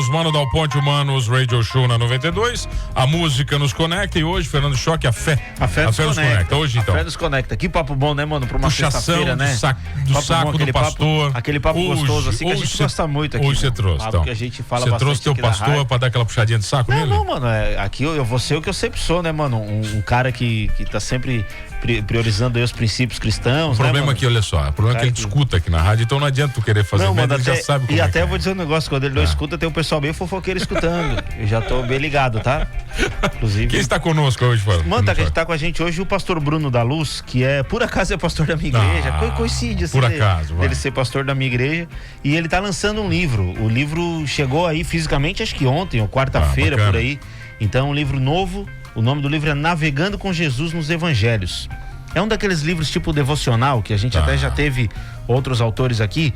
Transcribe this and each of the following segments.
Somos Mano Dal Ponte Humanos Radio Show na 92. A música nos conecta e hoje, Fernando Choque, a fé nos conecta. Hoje, então. A fé nos conecta. Que papo bom, né, mano? Pra uma sexta-feira, né? Do saco do pastor. Aquele papo gostoso, assim, que a gente gosta muito aqui. Hoje você trouxe, então. Que a gente fala você trouxe teu pastor pra dar aquela puxadinha de saco nele? Não, mano. Aqui eu vou ser o que eu sempre sou, né, mano? Um cara que tá sempre priorizando aí os princípios cristãos. O problema aqui, olha só, o problema é que ele escuta aqui na rádio, então não adianta tu querer fazer merda, ele já sabe como e até vou dizer um negócio, quando ele não escuta, tem um pessoal bem fofoqueiro escutando. Eu já tô bem ligado, tá? Inclusive. Quem está conosco hoje, Fábio? Mano, tá com a gente hoje o pastor Bruno da Luz, que por acaso é pastor da minha igreja. Coincide, assim, por acaso, dele ser pastor da minha igreja. E ele tá lançando um livro. O livro chegou aí fisicamente, acho que ontem, ou quarta-feira, por aí. Então, um livro novo. O nome do livro é Navegando com Jesus nos Evangelhos. É um daqueles livros tipo devocional, que a gente até já teve outros autores aqui,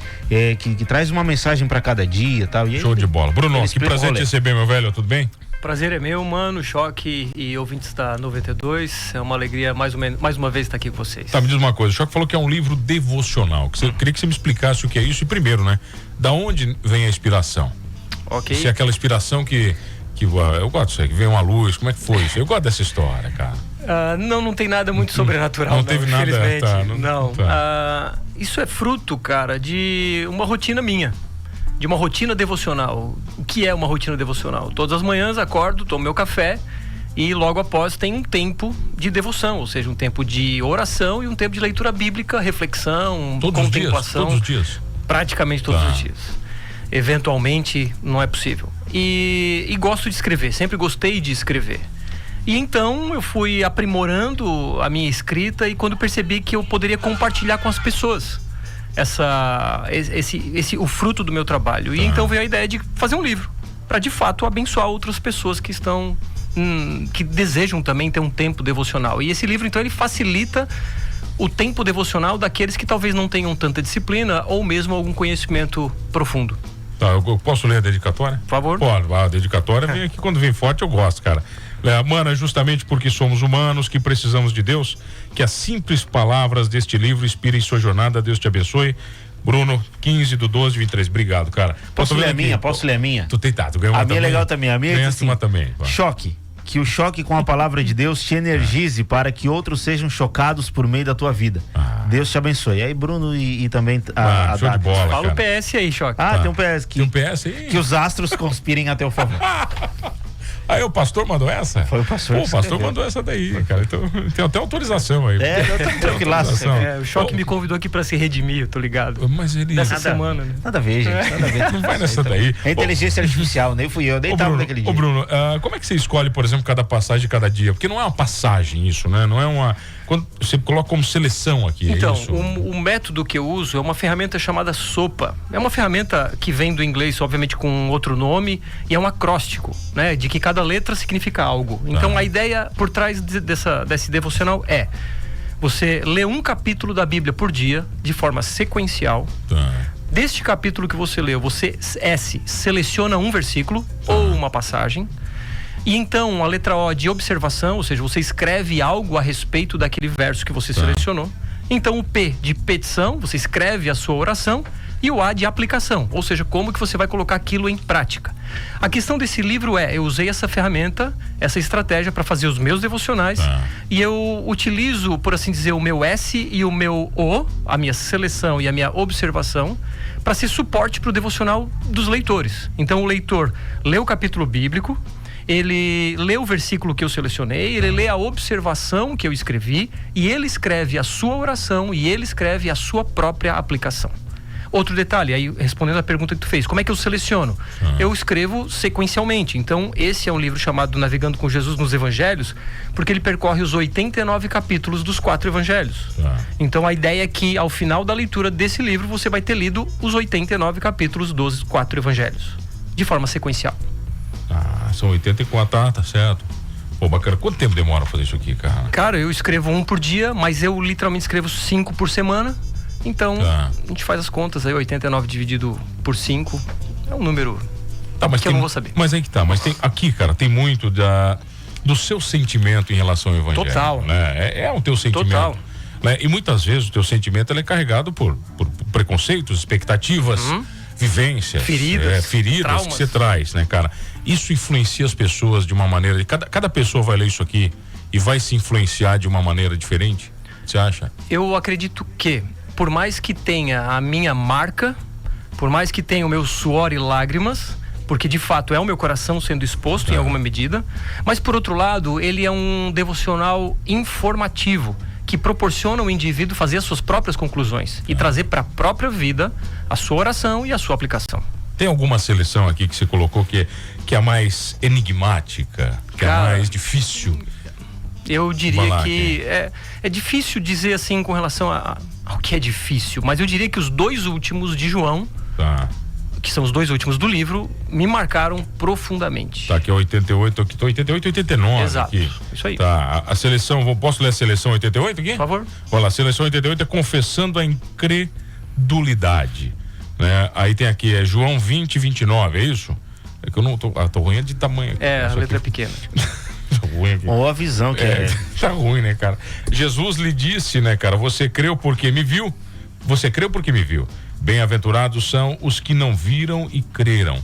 que traz uma mensagem para cada dia e tal. E show de bola. Bruno, que prazer te receber, meu velho, tudo bem? Prazer é meu, mano, Choque e ouvintes da 92. É uma alegria mais uma vez estar aqui com vocês. Tá, me diz uma coisa, o Choque falou que é um livro devocional. Eu queria que você me explicasse o que é isso. E primeiro, né, da onde vem a inspiração? Ok. Se é aquela inspiração que eu gosto disso aí, que vem uma luz, como é que foi isso? Eu gosto dessa história, cara. Não tem nada muito sobrenatural, não teve nada, infelizmente. Isso é fruto, cara, de uma rotina minha, de uma rotina devocional. O que é uma rotina devocional? Todas as manhãs acordo, tomo meu café e logo após tem um tempo de devoção, ou seja, um tempo de oração e um tempo de leitura bíblica, reflexão, contemplação. Todos os dias? Praticamente todos os dias. Eventualmente não é possível. E gosto de escrever, sempre gostei de escrever. E então eu fui aprimorando a minha escrita e quando percebi que eu poderia compartilhar com as pessoas o fruto do meu trabalho. E então veio a ideia de fazer um livro para de fato abençoar outras pessoas que estão que desejam também ter um tempo devocional. E esse livro então ele facilita o tempo devocional daqueles que talvez não tenham tanta disciplina ou mesmo algum conhecimento profundo. Tá, eu posso ler a dedicatória? Por favor. Pode, a dedicatória vem aqui, quando vem forte eu gosto, cara. Mano, é justamente porque somos humanos que precisamos de Deus, que as simples palavras deste livro inspirem sua jornada. Deus te abençoe. Bruno, 15/12/23, obrigado, cara. Posso ler a minha? Tu ganhou uma também. A minha é legal também, a minha é assim, uma também. Choque. Que o choque com a palavra de Deus te energize para que outros sejam chocados por meio da tua vida. Deus te abençoe. E aí, Bruno e também a show de bola, fala cara. O PS aí, Choque. Tem um PS. Tem um PS aí? Que os astros conspirem a teu favor. Aí o pastor mandou essa? Foi o pastor. O pastor mandou essa daí, cara. Então tem até autorização aí. Tranquilaço. O Choque me convidou aqui pra se redimir, eu tô ligado. Mas ele... Nessa semana, né? Nada a ver, gente. Nada a ver. Não vai nessa daí. É inteligência artificial, nem fui eu, nem tava naquele dia. Ô Bruno, como é que você escolhe, por exemplo, cada passagem de cada dia? Porque não é uma passagem isso, né? Não é uma... Quando você coloca como seleção aqui, então, é isso? O método que eu uso é uma ferramenta chamada SOPA. É uma ferramenta que vem do inglês, obviamente com outro nome, e é um acróstico, né? De que cada letra significa algo. Então a ideia por trás desse devocional é: você lê um capítulo da Bíblia por dia, de forma sequencial. Deste capítulo que você leu, você seleciona um versículo ou uma passagem. E então a letra O de observação, ou seja, você escreve algo a respeito daquele verso que você selecionou. Então o P de petição, você escreve a sua oração. E o A de aplicação, ou seja, como que você vai colocar aquilo em prática. A questão desse livro eu usei essa ferramenta, essa estratégia para fazer os meus devocionais. E eu utilizo, por assim dizer, o meu S e o meu O, a minha seleção e a minha observação, para ser suporte para o devocional dos leitores. Então o leitor lê o capítulo bíblico, ele lê o versículo que eu selecionei, ele lê a observação que eu escrevi, e ele escreve a sua oração e ele escreve a sua própria aplicação. Outro detalhe, aí respondendo a pergunta que tu fez, como é que eu seleciono? Eu escrevo sequencialmente. Então esse é um livro chamado Navegando com Jesus nos Evangelhos, porque ele percorre os 89 capítulos dos 4 evangelhos. Então a ideia é que ao final da leitura desse livro você vai ter lido os 89 capítulos dos 4 evangelhos, de forma sequencial. São 84, tá certo. Pô, bacana. Quanto tempo demora pra fazer isso aqui, cara? Cara, eu escrevo um por dia, mas eu literalmente escrevo 5 por semana. Então, a gente faz as contas aí, 89 dividido por 5, é um número mas que eu não vou saber. Mas aí que tá, mas tem, aqui, cara, tem muito do seu sentimento em relação ao evangelho. Total. Né? É o teu sentimento. Total. Né? E muitas vezes o teu sentimento ele é carregado por preconceitos, expectativas, vivências, feridas traumas que você traz, né, cara? Isso influencia as pessoas de uma maneira. Cada pessoa vai ler isso aqui e vai se influenciar de uma maneira diferente? Você acha? Eu acredito que, por mais que tenha a minha marca, por mais que tenha o meu suor e lágrimas, porque de fato é o meu coração sendo exposto em alguma medida, mas por outro lado, ele é um devocional informativo, que proporciona ao indivíduo fazer as suas próprias conclusões e trazer para a própria vida a sua oração e a sua aplicação. Tem alguma seleção aqui que você colocou que é a mais enigmática, que é a mais difícil? Eu diria que é difícil dizer assim com relação ao que é difícil, mas eu diria que os 2 últimos de João, que são os 2 últimos do livro, me marcaram profundamente. Tá, que é 88, aqui tô 88 e 89. Exato, aqui. Isso aí. Tá, a seleção, posso ler a seleção 88 aqui? Por favor. Olha lá, a seleção 88 é confessando a incredulidade, né? Aí tem aqui, João 20, 29, é isso? É que eu não tô ruim de tamanho aqui. A letra é pequena. Ruim aqui. Ou a visão que Tá ruim, né, cara? Jesus lhe disse, né, cara, você creu porque me viu? Você creu porque me viu. Bem-aventurados são os que não viram e creram.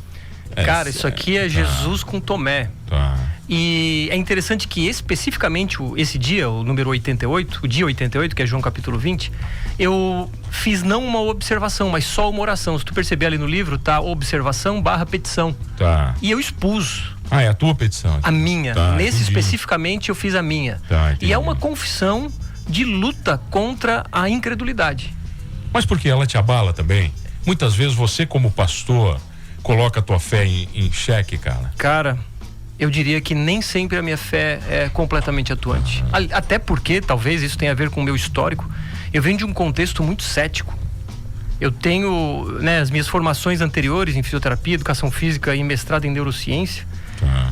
Cara, isso aqui é Jesus com Tomé. Tá. E é interessante que especificamente esse dia, o número 88, o dia 88, que é João capítulo 20, eu fiz não uma observação, mas só uma oração. Se tu perceber ali no livro, tá observação / petição. Tá. E eu expus. É a tua petição aqui. A minha. Tá, Nesse entendi. especificamente eu fiz a minha. Tá, entendi. E é uma confissão de luta contra a incredulidade. Mas porque ela te abala também? Muitas vezes você, como pastor, coloca a tua fé em xeque, cara. Cara, eu diria que nem sempre a minha fé é completamente atuante. Até porque, talvez isso tenha a ver com o meu histórico, eu venho de um contexto muito cético. Eu tenho, as minhas formações anteriores em fisioterapia, educação física e mestrado em neurociência,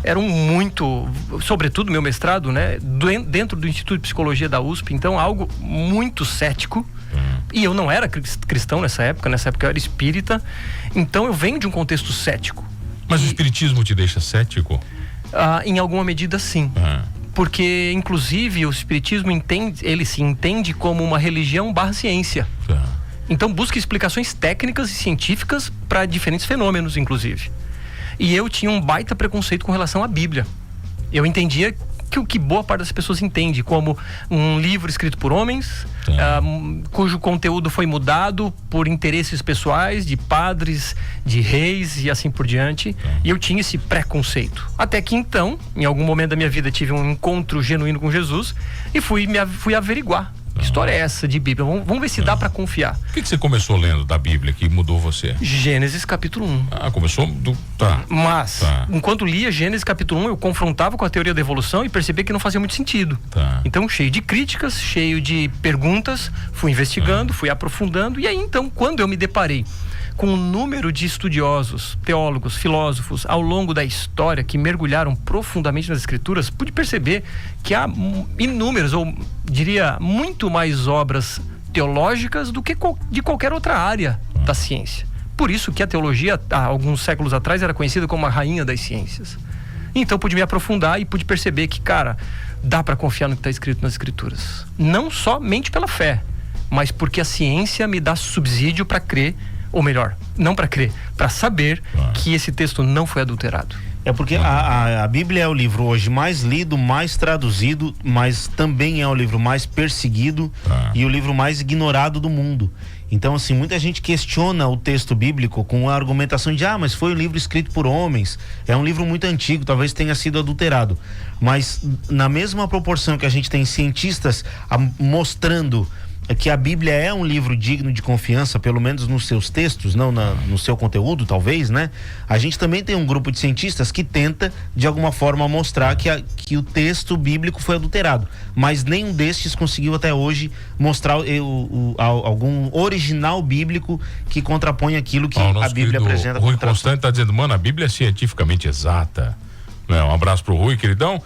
eram muito, sobretudo meu mestrado, dentro do Instituto de Psicologia da USP, então algo muito cético. E eu não era cristão nessa época eu era espírita, então eu venho de um contexto cético. Mas o espiritismo te deixa cético? Em alguma medida, sim. Porque, inclusive, o espiritismo se entende como uma religião / ciência. Então busca explicações técnicas e científicas para diferentes fenômenos, inclusive. E eu tinha um baita preconceito com relação à Bíblia. Eu entendia que o que boa parte das pessoas entende como um livro escrito por homens, cujo conteúdo foi mudado por interesses pessoais de padres, de reis e assim por diante. E eu tinha esse preconceito. Até que então, em algum momento da minha vida, tive um encontro genuíno com Jesus e fui averiguar. Que história é essa de Bíblia? Vamos ver se dá para confiar. O que você começou lendo da Bíblia que mudou você? Gênesis capítulo 1. Começou do... Mas, enquanto lia Gênesis capítulo 1, eu confrontava com a teoria da evolução e percebi que não fazia muito sentido. Então, cheio de críticas, cheio de perguntas, fui investigando, fui aprofundando. E aí, então, quando eu me deparei com um número de estudiosos, teólogos, filósofos ao longo da história que mergulharam profundamente nas escrituras, pude perceber que há inúmeras, ou diria muito mais obras teológicas do que de qualquer outra área da ciência. Por isso que a teologia, há alguns séculos atrás, era conhecida como a rainha das ciências. Então pude me aprofundar e pude perceber que, cara, dá para confiar no que está escrito nas escrituras. Não somente pela fé, mas porque a ciência me dá subsídio para crer, ou melhor, não para crer, para saber que esse texto não foi adulterado. É porque a Bíblia é o livro hoje mais lido, mais traduzido, mas também é o livro mais perseguido e o livro mais ignorado do mundo. Então, assim, muita gente questiona o texto bíblico com a argumentação de mas foi um livro escrito por homens, é um livro muito antigo, talvez tenha sido adulterado. Mas na mesma proporção que a gente tem cientistas mostrando que a Bíblia é um livro digno de confiança, pelo menos nos seus textos, não no seu conteúdo, talvez, a gente também tem um grupo de cientistas que tenta, de alguma forma, mostrar que o texto bíblico foi adulterado, mas nenhum destes conseguiu até hoje mostrar algum original bíblico que contrapõe aquilo que a Bíblia apresenta. Rui Constante está dizendo, a Bíblia é cientificamente exata. Um abraço pro Rui, queridão.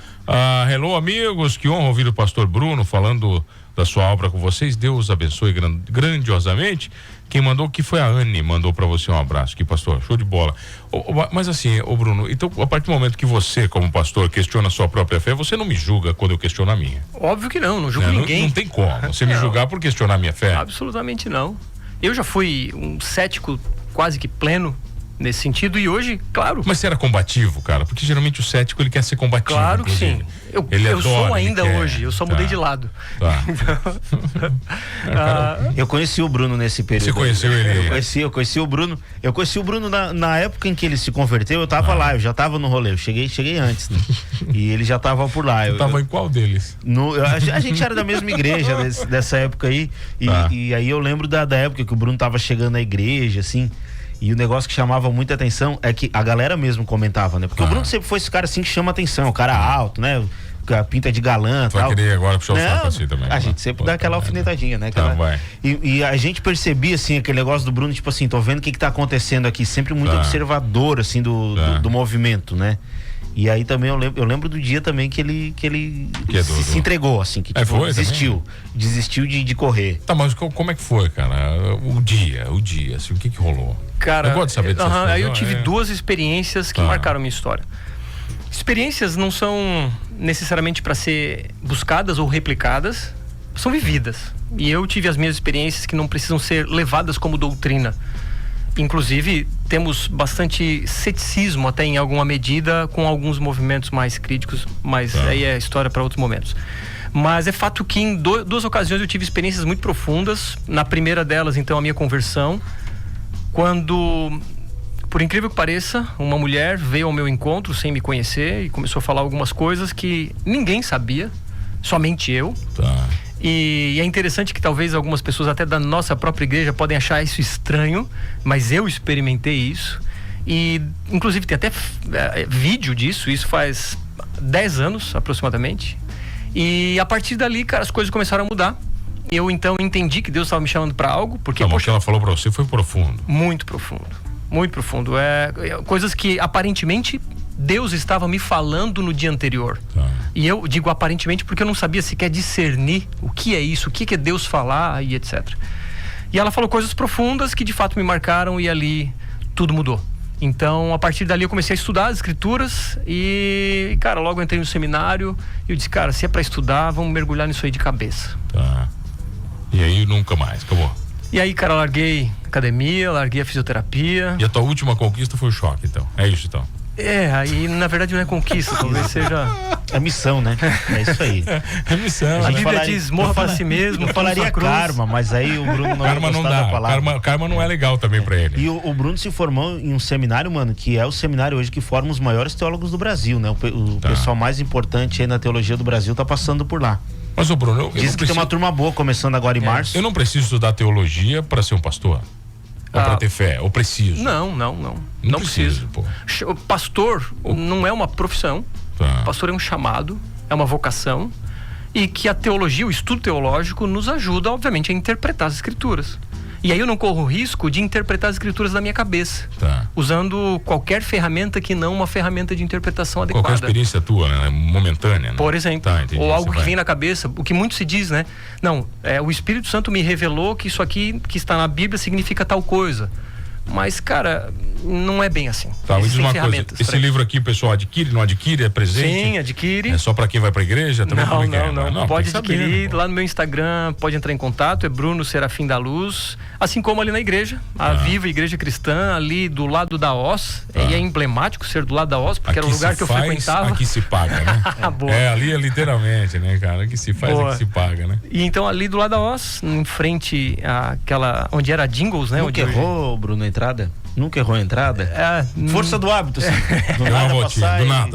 Hello, amigos, que honra ouvir o pastor Bruno falando da sua obra com vocês. Deus abençoe grandiosamente. Quem mandou que foi a Anne, mandou para você um abraço. Que pastor, show de bola. Mas assim, Bruno, então a partir do momento que você, como pastor, questiona a sua própria fé, você não me julga quando eu questiono a minha? Óbvio que não julgo ninguém. Não tem como você me julgar por questionar a minha fé. Absolutamente não. Eu já fui um cético quase que pleno nesse sentido, e hoje, claro... Mas você era combativo, cara? Porque geralmente o cético, ele quer ser combativo. Claro que sim. Eu sou ainda hoje, eu só mudei de lado. Tá. Eu conheci o Bruno nesse período. Você conheceu ele? Eu conheci o Bruno. Eu conheci o Bruno na época em que ele se converteu, eu tava lá, eu já tava no rolê, eu cheguei antes, né? E ele já tava por lá. Eu tava em qual deles? A gente era da mesma igreja dessa época aí, e aí eu lembro da época que o Bruno tava chegando na igreja, assim. E o negócio que chamava muita atenção é que a galera mesmo comentava, né? Porque o Bruno sempre foi esse cara assim que chama atenção, o cara alto, né? A pinta de galã e tal. Vai querer agora puxar o saco assim também. A gente sempre dá aquela alfinetadinha, né? E a gente percebia, assim, aquele negócio do Bruno, tipo assim, tô vendo o que tá acontecendo aqui. Sempre muito observador, assim, do movimento, né? E aí também eu lembro do dia também que ele se entregou, assim, que tipo, desistiu de correr. Tá, mas como é que foi, cara? O dia, assim, o que rolou? Cara, eu gosto de saber dessas coisas. Aí eu tive duas experiências que marcaram minha história. Experiências não são necessariamente para ser buscadas ou replicadas, são vividas. E eu tive as minhas experiências que não precisam ser levadas como doutrina. Inclusive, temos bastante ceticismo até em alguma medida com alguns movimentos mais críticos, mas aí é história para outros momentos. Mas é fato que em duas ocasiões eu tive experiências muito profundas. Na primeira delas, então, a minha conversão, quando, por incrível que pareça, uma mulher veio ao meu encontro sem me conhecer e começou a falar algumas coisas que ninguém sabia, somente eu. E é interessante que talvez algumas pessoas até da nossa própria igreja podem achar isso estranho, mas eu experimentei isso. E inclusive tem até vídeo disso, isso faz 10 anos aproximadamente. E a partir dali, cara, as coisas começaram a mudar. Eu então entendi que Deus estava me chamando para algo, porque o que ela falou para você foi profundo. Muito profundo, muito profundo. Coisas que aparentemente Deus estava me falando no dia anterior. E eu digo aparentemente porque eu não sabia sequer discernir o que é isso, o que é Deus falar e etc. E ela falou coisas profundas que de fato me marcaram e ali tudo mudou. Então, a partir dali eu comecei a estudar as escrituras e, cara, logo entrei no seminário e eu disse, cara, se é pra estudar, vamos mergulhar nisso aí de cabeça. E aí nunca mais, acabou. E aí, cara, larguei academia, larguei a fisioterapia. E a tua última conquista foi o choque, então? É isso, então? Aí na verdade não é conquista, talvez seja... É missão, né? É isso aí. É missão. A Bíblia diz, morra para si mesmo. Eu falaria karma, mas aí o Bruno não karma não dá. Karma não é legal também pra ele. E o Bruno se formou em um seminário, mano, que é o seminário hoje que forma os maiores teólogos do Brasil, né? O pessoal mais importante aí na teologia do Brasil tá passando por lá. Mas o Bruno, diz que tem uma turma boa começando agora em março. Eu não preciso estudar teologia para ser um pastor? Ou para ter fé? Ou preciso? Não preciso. Pô. O pastor não é uma profissão. Pastor é um chamado, é uma vocação. E que a teologia, o estudo teológico, nos ajuda, obviamente, a interpretar as escrituras. E aí eu não corro o risco de interpretar as escrituras da minha cabeça, usando qualquer ferramenta que não uma ferramenta de interpretação adequada. Qualquer experiência tua, né? Momentânea, né? Por exemplo, ou algo que vem na cabeça, o que muito se diz, né? Não, o Espírito Santo me revelou que isso aqui que está na Bíblia significa tal coisa. Mas, cara, não é bem assim. Me diz uma coisa, esse livro aqui o pessoal adquire, não adquire, é presente? Sim, adquire. É só pra quem vai pra igreja? Também não. Pode adquirir lá no meu Instagram, pode entrar em contato, é Bruno Serafim da Luz, assim como ali na igreja, a Viva Igreja Cristã, ali do lado da Oz, e é emblemático ser do lado da Oz, porque aqui era o lugar que eu frequentava. Aqui se paga, né? Ali é literalmente, né, cara? Aqui se faz, aqui se paga, né? E então ali do lado da Oz, em frente àquela, onde era Jingles, né? Nunca errou, Bruno, a entrada? Nunca errou a entrada? Força do hábito, assim.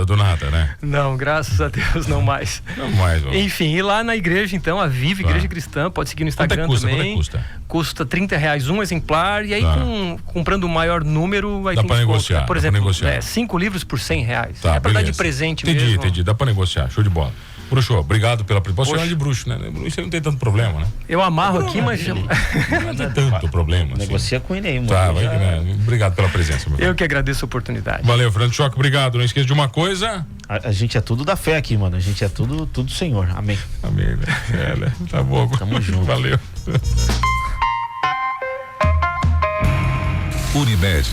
Do nada, né? Não, graças a Deus, não mais. Não mais, Enfim, e lá na igreja, então, a Viva Igreja Cristã, pode seguir no Instagram também. Quanto custa? Custa R$30 um exemplar, e aí comprando o maior número, aí dá pra negociar. Por exemplo, 5 livros por R$100. É pra dar de presente mesmo. Entendi, dá pra negociar, show de bola. Bruxo, obrigado pela... Posso chamar de bruxo, né? Bruxo não tem tanto problema, né? Eu amarro aqui, mas... Não tem tanto problema. Negocia com ele aí, mano. Obrigado pela presença, meu Eu que agradeço a oportunidade. Valeu, Fernando Choque, obrigado. Não esqueça de uma coisa... A gente é tudo da fé aqui, mano. A gente é tudo Senhor. Amém. Amém, né? Tá bom. Tamo junto. Valeu. Unimed.